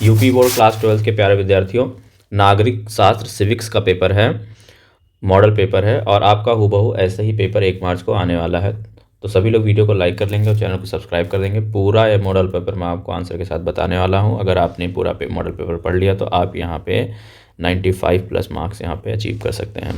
UP board class 12 के प्यारे विद्यार्थियों, नागरिक शास्त्र सिविक्स का पेपर है, मॉडल पेपर है और आपका हूबहू ऐसा ही पेपर 1 मार्च को आने वाला है। तो सभी लोग वीडियो को लाइक कर लेंगे और चैनल को सब्सक्राइब कर देंगे। पूरा ये मॉडल पेपर मैं आपको आंसर के साथ बताने वाला हूँ। अगर आपने पूरा मॉडल पेपर पढ़ लिया तो आप यहाँ पे 95 प्लस मार्क्स यहाँ पे अचीव कर सकते हैं।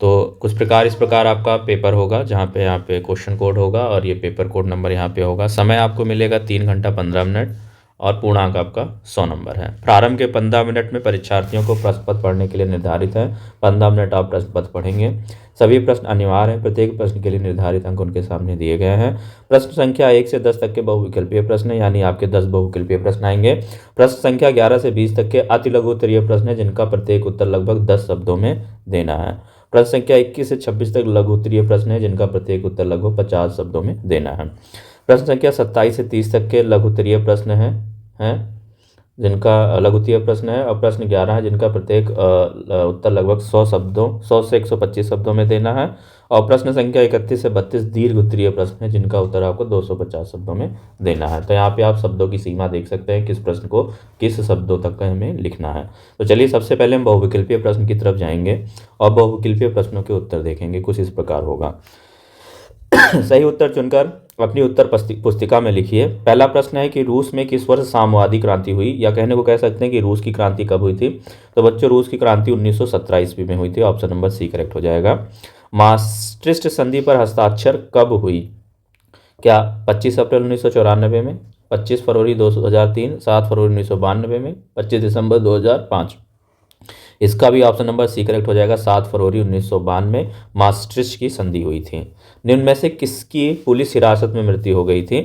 तो कुछ प्रकार इस प्रकार आपका पेपर होगा, जहाँ पे यहाँ पे क्वेश्चन कोड होगा और ये पेपर कोड नंबर यहाँ पे होगा। समय आपको मिलेगा 3 घंटा 15 मिनट और पूर्णांक आपका 100 नंबर है। प्रारंभ के 15 मिनट में परीक्षार्थियों को प्रश्न पत्र पढ़ने के लिए निर्धारित है। 15 मिनट आप प्रश्न पत्र पढ़ेंगे। सभी प्रश्न अनिवार्य हैं। प्रत्येक प्रश्न के लिए निर्धारित अंक उनके सामने दिए गए हैं। प्रश्न संख्या 1 से 10 तक के बहुविकल्पीय प्रश्न, यानी आपके 10 बहुविकल्पीय प्रश्न आएंगे। प्रश्न संख्या 11 से 20 तक के अति लघु उत्तरीय प्रश्न है, जिनका प्रत्येक उत्तर लगभग 10 शब्दों में देना है। प्रश्न संख्या 21 से 26 तक लघु उत्तरीय प्रश्न है, जिनका प्रत्येक उत्तर लगभग 50 शब्दों में देना है। प्रश्न संख्या 27 से 30 तक के लघु उत्तरीय प्रश्न हैं जिनका लघु उत्तरीय प्रश्न है, और प्रश्न 11 है जिनका प्रत्येक उत्तर लगभग 100 से 125 शब्दों में देना है। और प्रश्न संख्या 31 से 32 दीर्घ उत्तरीय प्रश्न है, जिनका उत्तर आपको 250 शब्दों में देना है। तो यहाँ पे आप शब्दों की सीमा देख सकते हैं, किस प्रश्न को किस शब्दों तक हमें लिखना है। तो चलिए सबसे पहले हम बहुविकल्पीय प्रश्न की तरफ जाएंगे और बहुविकल्पीय प्रश्नों के उत्तर देखेंगे। कुछ इस प्रकार होगा। सही उत्तर चुनकर अपनी उत्तर पुस्तिका में लिखिए। पहला प्रश्न है कि रूस में किस वर्ष साम्यवादी क्रांति हुई, या कहने को कह सकते हैं कि रूस की क्रांति कब हुई थी। तो बच्चों, रूस की क्रांति 1917 ईस्वी में हुई थी। ऑप्शन नंबर सी करेक्ट हो जाएगा। मास्ट्रिस्ट संधि पर हस्ताक्षर कब हुई? क्या 25 अप्रैल 1994 में, 25 फरवरी 2003, 7 फरवरी 1992 में, 25 दिसंबर 2005? इसका भी ऑप्शन नंबर सी करेक्ट हो जाएगा। 7 फरवरी 1992 में मास्ट्रिस्ट की संधि हुई थी। निम्न में से किसकी पुलिस हिरासत में मृत्यु हो गई थी?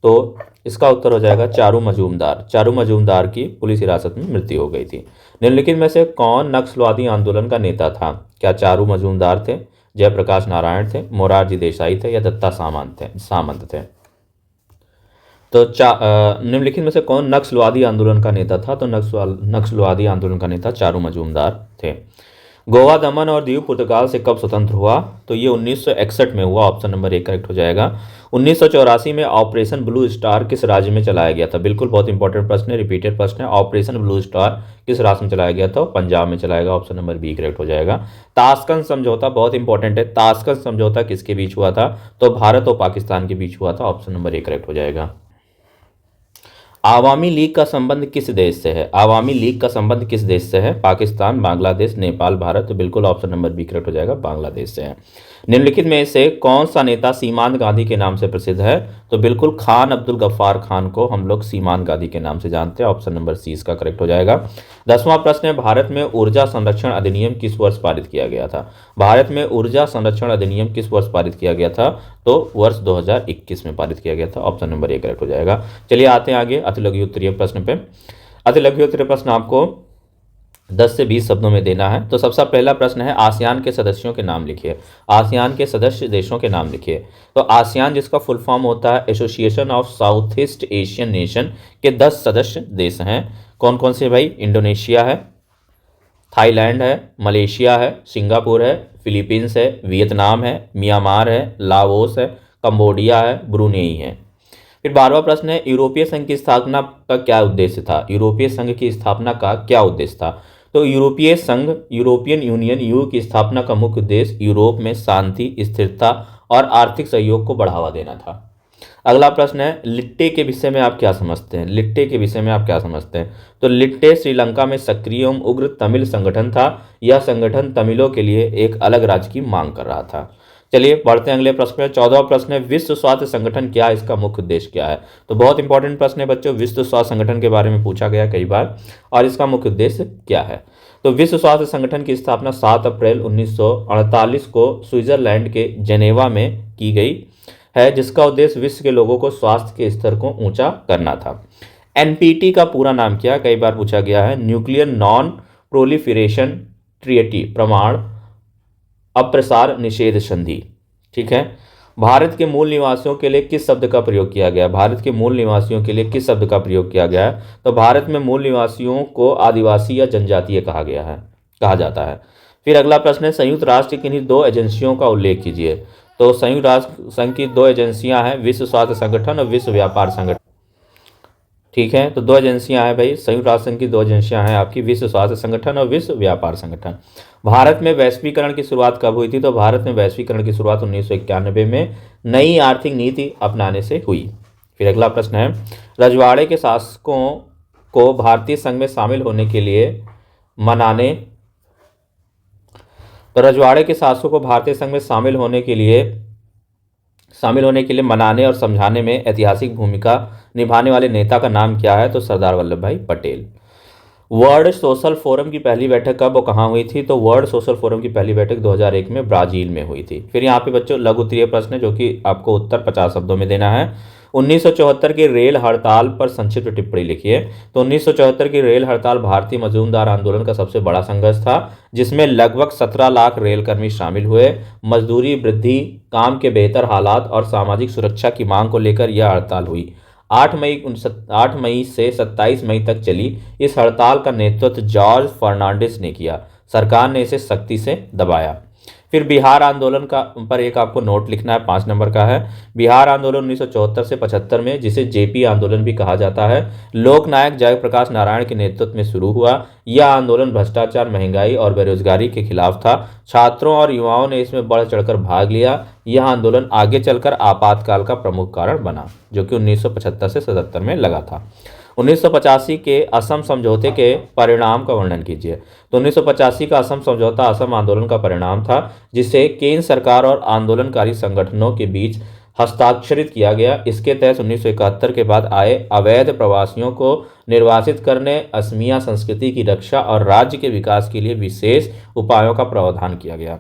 तो इसका उत्तर हो जाएगा चारू मजूमदार। चारू मजूमदार की पुलिस हिरासत में मृत्यु हो गई थी। निम्नलिखित में से कौन नक्सलवादी आंदोलन का नेता था? क्या चारू मजूमदार थे, जयप्रकाश नारायण थे, मोरारजी देसाई थे, या दत्ता सामंत थे? तो निम्नलिखित में से कौन नक्सलवादी आंदोलन का नेता था? तो नक्सलवादी आंदोलन का नेता चारू मजूमदार थे। गोवा, दमन और दीव पुर्तगाल से कब स्वतंत्र हुआ? तो ये 1961 में हुआ। ऑप्शन नंबर 1 करेक्ट हो जाएगा। 1984 में ऑपरेशन ब्लू स्टार किस राज्य में चलाया गया था? बिल्कुल बहुत इंपॉर्टेंट प्रश्न है, रिपीटेड प्रश्न है। ऑपरेशन ब्लू स्टार किस राज्य में चलाया गया था? पंजाब में चलाया गया। ऑप्शन नंबर बी करेक्ट हो जाएगा। ताशकंद समझौता बहुत इंपॉर्टेंट है। ताशकंद समझौता किसके बीच हुआ था? तो भारत और पाकिस्तान के बीच हुआ था। ऑप्शन नंबर 1 करेक्ट हो जाएगा। आवामी लीग का संबंध किस देश से है? आवामी लीग का संबंध किस देश से है? पाकिस्तान, बांग्लादेश, नेपाल, भारत? तो बिल्कुल ऑप्शन नंबर बी करेक्ट हो जाएगा, बांग्लादेश से है। निम्नलिखित में से कौन सा नेता सीमांत गांधी के नाम से प्रसिद्ध है? तो बिल्कुल खान अब्दुल गफ्फार खान को हम लोग सीमांत गांधी के नाम से जानते हैं। ऑप्शन नंबर सी इसका करेक्ट हो जाएगा। 10वां प्रश्न है, भारत में ऊर्जा संरक्षण अधिनियम किस वर्ष पारित किया गया था? भारत में ऊर्जा संरक्षण अधिनियम किस वर्ष पारित किया गया था? तो वर्ष 2021 में पारित किया गया था। ऑप्शन नंबर 1 करेक्ट हो जाएगा। चलिए आते हैं आगे अतिलघु उत्तरीय प्रश्न पे। अतिलघु उत्तरीय प्रश्न आपको 10 से 20 शब्दों में देना है। तो सबसे पहला प्रश्न है, आसियान के सदस्यों के नाम लिखिए। आसियान के सदस्य देशों के नाम लिखिए। तो आसियान जिसका फुल फॉर्म होता है association of south east Asian nation के 10 सदस्य देश हैं। कौन कौन से भाई? इंडोनेशिया है, थाईलैंड है, मलेशिया है, सिंगापुर है, फिलीपींस है, वियतनाम है, म्यांमार है, लाओस है, कंबोडिया है, ब्रुनेई है। फिर 12वां प्रश्न है, यूरोपीय संघ की स्थापना का क्या उद्देश्य था? यूरोपीय संघ की स्थापना का क्या उद्देश्य था? तो यूरोपीय संघ, यूरोपियन यूनियन यू की स्थापना का मुख्य उद्देश्य यूरोप में शांति, स्थिरता और आर्थिक सहयोग को बढ़ावा देना था। अगला प्रश्न है, लिट्टे के विषय में आप क्या समझते हैं? लिट्टे के विषय में आप क्या समझते हैं? तो लिट्टे श्रीलंका में सक्रिय एवं उग्र तमिल संगठन था। यह संगठन तमिलों के लिए एक अलग राज्य की मांग कर रहा था। चलिए बढ़ते हैं अगले प्रश्न में। 14वां प्रश्न है, विश्व स्वास्थ्य संगठन क्या है? इसका मुख्य उद्देश्य क्या है? तो बहुत इंपॉर्टेंट प्रश्न है बच्चों। विश्व स्वास्थ्य संगठन के बारे में पूछा गया कई बार, और इसका मुख्य उद्देश्य क्या है? तो विश्व स्वास्थ्य संगठन की स्थापना 7 अप्रैल 1948 को स्विट्जरलैंड के जेनेवा में की गई है, जिसका उद्देश्य विश्व के लोगों को स्वास्थ्य के स्तर को ऊंचा करना था। एनपीटी का पूरा नाम क्या? कई बार पूछा गया है। न्यूक्लियर नॉन प्रोलिफरेशन ट्रीटी, प्रमाण अप्रसार निषेध संधि। ठीक है। भारत के मूल निवासियों के लिए किस शब्द का प्रयोग किया गया? भारत के मूल निवासियों के लिए किस शब्द का प्रयोग किया गया है? तो भारत में मूल निवासियों को आदिवासी या जनजातीय कहा जाता है। फिर अगला प्रश्न है, संयुक्त राष्ट्र की किन्हीं 2 एजेंसियों का उल्लेख कीजिए। तो संयुक्त राष्ट्र संघ की 2 एजेंसियां हैं, विश्व स्वास्थ्य संगठन और विश्व व्यापार संगठन। ठीक है, तो दो एजेंसियां हैं भाई, संयुक्त राष्ट्र संघ की दो एजेंसियां हैं आपकी, विश्व स्वास्थ्य संगठन और विश्व व्यापार संगठन। भारत में वैश्वीकरण की शुरुआत कब हुई थी? तो भारत में वैश्वीकरण की शुरुआत 1991 में नई आर्थिक नीति अपनाने से हुई। फिर अगला प्रश्न है, रजवाड़े के शासकों को भारतीय संघ में शामिल होने के लिए मनाने तो रजवाड़े के शासकों को भारतीय संघ में शामिल होने के लिए मनाने और समझाने में ऐतिहासिक भूमिका निभाने वाले नेता का नाम क्या है? तो सरदार वल्लभ भाई पटेल। वर्ल्ड सोशल फोरम की पहली बैठक कब और कहाँ हुई थी? तो वर्ल्ड सोशल फोरम की पहली बैठक 2001 में ब्राजील में हुई थी। फिर यहाँ पे बच्चों लघु उत्तरीय प्रश्न है, जो कि आपको उत्तर 50 शब्दों में देना है। 1974 की रेल हड़ताल पर संक्षिप्त टिप्पणी लिखिए। तो 1974 की रेल हड़ताल भारतीय मजदूर आंदोलन का सबसे बड़ा संघर्ष था, जिसमें लगभग 17 लाख रेलकर्मी शामिल हुए। मजदूरी वृद्धि, काम के बेहतर हालात और सामाजिक सुरक्षा की मांग को लेकर यह हड़ताल हुई। 8 मई से 27 मई तक चली इस हड़ताल का नेतृत्व जॉर्ज फर्नांडिस ने किया। सरकार ने इसे सख्ती से दबाया। फिर बिहार आंदोलन का पर एक आपको नोट लिखना है, 5 नंबर का है। बिहार आंदोलन 1974 से 75 में, जिसे जेपी आंदोलन भी कहा जाता है, लोकनायक जयप्रकाश नारायण के नेतृत्व में शुरू हुआ। यह आंदोलन भ्रष्टाचार, महंगाई और बेरोजगारी के खिलाफ था। छात्रों और युवाओं ने इसमें बढ़ चढ़कर भाग लिया। यह आंदोलन आगे चलकर आपातकाल का प्रमुख कारण बना, जो कि 1975 से 77 में लगा था। 1985 के असम समझौते के परिणाम का वर्णन कीजिए। तो 1985 का असम समझौता असम आंदोलन का परिणाम था, जिसे केंद्र सरकार और आंदोलनकारी संगठनों के बीच हस्ताक्षरित किया गया। इसके तहत 1971 के बाद आए अवैध प्रवासियों को निर्वासित करने, असमिया संस्कृति की रक्षा और राज्य के विकास के लिए विशेष उपायों का प्रावधान किया गया।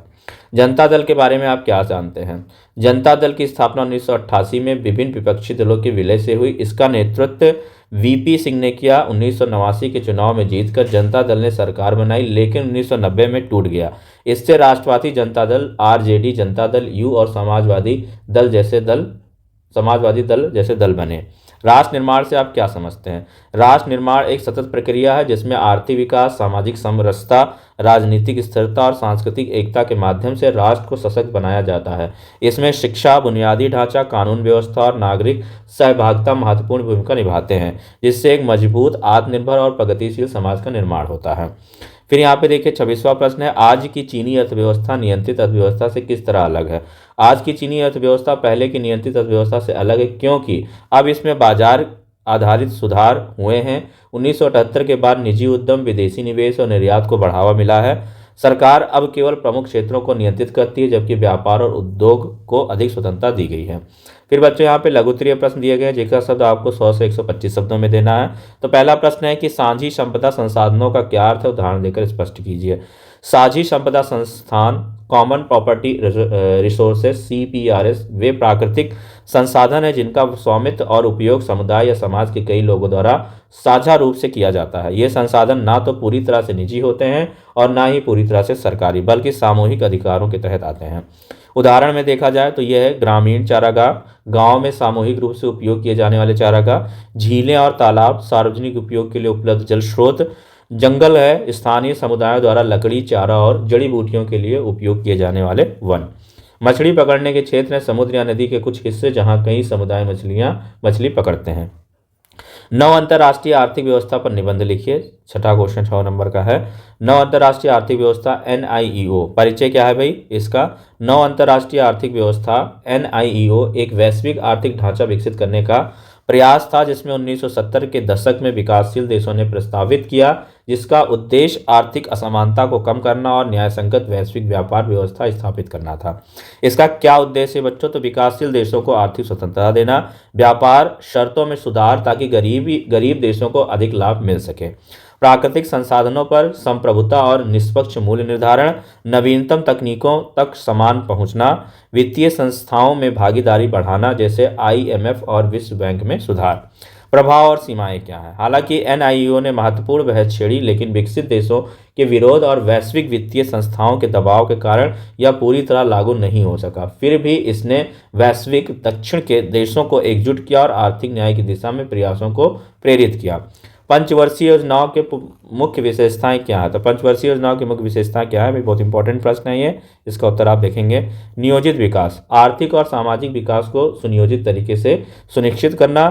जनता दल के बारे में आप क्या जानते हैं? जनता दल की स्थापना 1988 में विभिन्न विपक्षी दलों के विलय से हुई। इसका नेतृत्व वीपी सिंह ने किया। 1989 के चुनाव में जीतकर जनता दल ने सरकार बनाई, लेकिन 1990 में टूट गया। इससे राष्ट्रवादी जनता दल, आरजेडी जनता दल, यू और समाजवादी दल जैसे दल बने। राष्ट्र निर्माण से आप क्या समझते हैं? राष्ट्र निर्माण एक सतत प्रक्रिया है, जिसमें आर्थिक विकास, सामाजिक समरसता, राजनीतिक स्थिरता और सांस्कृतिक एकता के माध्यम से राष्ट्र को सशक्त बनाया जाता है। इसमें शिक्षा, बुनियादी ढांचा, कानून व्यवस्था और नागरिक सहभागिता महत्वपूर्ण भूमिका निभाते हैं, जिससे एक मजबूत, आत्मनिर्भर और प्रगतिशील समाज का निर्माण होता है। फिर यहाँ पे देखिए 26वां प्रश्न है, आज की चीनी अर्थव्यवस्था नियंत्रित अर्थव्यवस्था से किस तरह अलग है? आज की चीनी अर्थव्यवस्था पहले की नियंत्रित अर्थव्यवस्था से अलग है, क्योंकि अब इसमें बाजार आधारित सुधार हुए हैं। 1978 के बाद निजी उद्यम, विदेशी निवेश और निर्यात को बढ़ावा मिला है। सरकार अब केवल प्रमुख क्षेत्रों को नियंत्रित करती है, जबकि व्यापार और उद्योग को अधिक स्वतंत्रता दी गई है। फिर बच्चों यहाँ पे लघु उत्तरीय प्रश्न दिए गए, जिसका शब्द आपको 100 से 125 शब्दों में देना है। तो पहला प्रश्न है कि साझी संपदा संसाधनों का क्या अर्थ है? उदाहरण देकर स्पष्ट कीजिए। साझी संपदा संस्थान, कॉमन प्रॉपर्टी रिसोर्सेस, सीपीआरएस, वे प्राकृतिक संसाधन है जिनका स्वामित्व और उपयोग समुदाय या समाज के कई लोगों द्वारा साझा रूप से किया जाता है। ये संसाधन ना तो पूरी तरह से निजी होते हैं और ना ही पूरी तरह से सरकारी, बल्कि सामूहिक अधिकारों के तहत आते हैं। उदाहरण में देखा जाए तो यह है ग्रामीण चारागाह, गांव में सामूहिक रूप से उपयोग किए जाने वाले चारागाह, झीलें और तालाब, सार्वजनिक उपयोग के लिए उपलब्ध जल स्रोत, जंगल है स्थानीय समुदायों द्वारा लकड़ी, चारा और जड़ी बूटियों के लिए उपयोग किए जाने वाले वन। मछली पकड़ने के क्षेत्र हैं समुद्र या नदी के कुछ हिस्से जहां कई समुदाय मछली पकड़ते हैं। नौ अंतर्राष्ट्रीय आर्थिक व्यवस्था पर निबंध लिखिए। छठा क्वेश्चन 6 नंबर का है। नौ अंतर्राष्ट्रीय आर्थिक व्यवस्था एनआईईओ, परिचय क्या है भाई इसका? नौ अंतर्राष्ट्रीय आर्थिक व्यवस्था एनआईईओ एक वैश्विक आर्थिक ढांचा विकसित करने का प्रयास था, जिसमें 1970 के दशक में विकासशील देशों ने प्रस्तावित किया, जिसका उद्देश्य आर्थिक असमानता को कम करना और न्यायसंगत वैश्विक व्यापार व्यवस्था स्थापित करना था। इसका क्या उद्देश्य है बच्चों? तो विकासशील देशों को आर्थिक स्वतंत्रता देना, व्यापार शर्तों में सुधार ताकि गरीब देशों को अधिक लाभ मिल सके, प्राकृतिक संसाधनों पर संप्रभुता और निष्पक्ष मूल्य निर्धारण, नवीनतम तकनीकों तक समान पहुंचना, वित्तीय संस्थाओं में भागीदारी बढ़ाना जैसे आईएमएफ और विश्व बैंक में सुधार। प्रभाव और सीमाएं क्या हैं? हालांकि एनआईईओ ने महत्वपूर्ण बहस छेड़ी, लेकिन विकसित देशों के विरोध और वैश्विक वित्तीय संस्थाओं के दबाव के कारण यह पूरी तरह लागू नहीं हो सका। फिर भी इसने वैश्विक दक्षिण के देशों को एकजुट किया और आर्थिक न्याय की दिशा में प्रयासों को प्रेरित किया। पंचवर्षीय योजनाओं के मुख्य विशेषताएं क्या है? तो पंचवर्षीय योजनाओं की मुख्य विशेषताएं क्या है भाई? बहुत इंपॉर्टेंट प्रश्न है ये, इसका उत्तर आप देखेंगे। नियोजित विकास, आर्थिक और सामाजिक विकास को सुनियोजित तरीके से सुनिश्चित करना।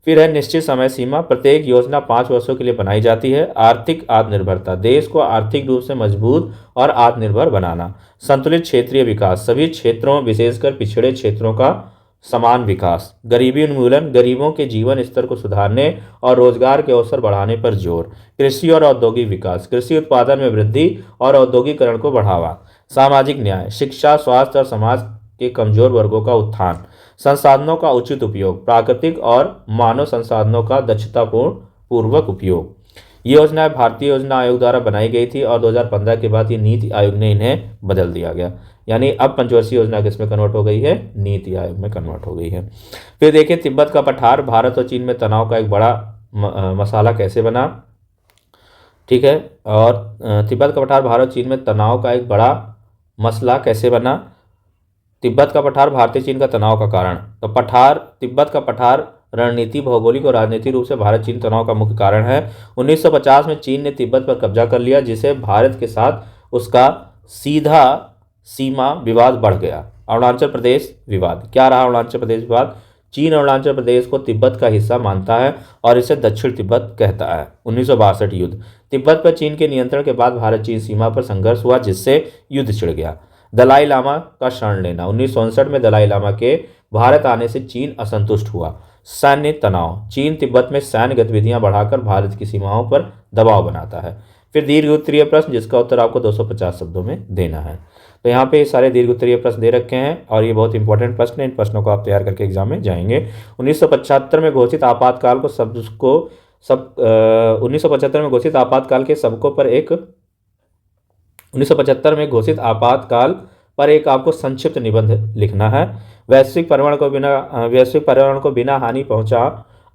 फिर है निश्चित समय सीमा, प्रत्येक योजना 5 वर्षों के लिए बनाई जाती है। आर्थिक आत्मनिर्भरता, देश को आर्थिक रूप से मजबूत और आत्मनिर्भर बनाना। संतुलित क्षेत्रीय विकास, सभी क्षेत्रों विशेषकर पिछड़े क्षेत्रों का समान विकास। गरीबी उन्मूलन, गरीबों के जीवन स्तर को सुधारने और रोजगार के अवसर बढ़ाने पर जोर। कृषि और औद्योगिक विकास, कृषि उत्पादन में वृद्धि और औद्योगिकरण को बढ़ावा। सामाजिक न्याय, शिक्षा, स्वास्थ्य और समाज के कमजोर वर्गों का उत्थान। संसाधनों का उचित उपयोग, प्राकृतिक और मानव संसाधनों का दक्षतापूर्ण पूर्वक उपयोग। ये योजनाएं भारतीय योजना आयोग द्वारा बनाई गई थी और 2015 के बाद ये नीति आयोग ने इन्हें बदल दिया गया, यानी अब पंचवर्षीय योजना किसमें कन्वर्ट हो गई है, नीति आयोग में कन्वर्ट हो गई है। फिर देखिए तिब्बत का पठार, भारत और चीन में तनाव का एक बड़ा मसाला कैसे बना। ठीक है, और तिब्बत का पठार भारत चीन में तनाव का एक बड़ा मसला कैसे बना। तिब्बत का पठार भारतीय चीन का तनाव का कारण। तो तिब्बत का पठार रणनीति, भौगोलिक और राजनीतिक रूप से भारत चीन तनाव का मुख्य कारण है। 1950 में चीन ने तिब्बत पर कब्जा कर लिया, जिससे भारत के साथ उसका सीधा सीमा विवाद बढ़ गया। अरुणाचल प्रदेश विवाद क्या रहा। अरुणाचल प्रदेश विवाद, चीन अरुणाचल प्रदेश को तिब्बत का हिस्सा मानता है और इसे दक्षिण तिब्बत कहता है। 1962 युद्ध, तिब्बत पर चीन के नियंत्रण के बाद भारत चीन सीमा पर संघर्ष हुआ, जिससे युद्ध छिड़ गया। दलाई लामा का शरण लेना, 1964 में दलाई लामा के भारत आने से चीन असंतुष्ट हुआ। सैन्य तनाव, चीन तिब्बत में सैन्य गतिविधियां बढ़ाकर भारत की सीमाओं पर दबाव बनाता है। फिर दीर्घ उत्तरीय प्रश्न, जिसका उत्तर आपको 250 शब्दों में देना है। तो यहाँ पे सारे दीर्घ उत्तरीय प्रश्न दे रखे हैं और ये बहुत इंपॉर्टेंट प्रश्न है। इन प्रश्नों को आप तैयार करके एग्जाम में जाएंगे। 1975 में घोषित आपातकाल को 1975 में घोषित आपातकाल के सबको पर एक 1975 में घोषित आपातकाल पर एक आपको संक्षिप्त निबंध लिखना है। वैश्विक पर्यावरण को बिना हानि पहुंचा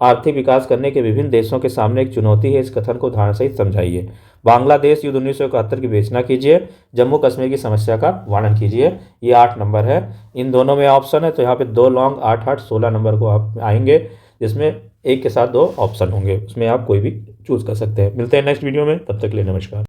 आर्थिक विकास करने के विभिन्न देशों के सामने एक चुनौती है। इस कथन को उदाहरण सहित समझाइए। बांग्लादेश युद्ध 1971 की विवेचना कीजिए। जम्मू कश्मीर की समस्या का वर्णन कीजिए। ये 8 नंबर है। इन दोनों में ऑप्शन है, तो यहाँ पे 2 लॉन्ग 8 8 16 नंबर को आप आएंगे, जिसमें एक के साथ 2 ऑप्शन होंगे, उसमें आप कोई भी चूज कर सकते हैं। मिलते हैं नेक्स्ट वीडियो में, तब तक के लिए नमस्कार।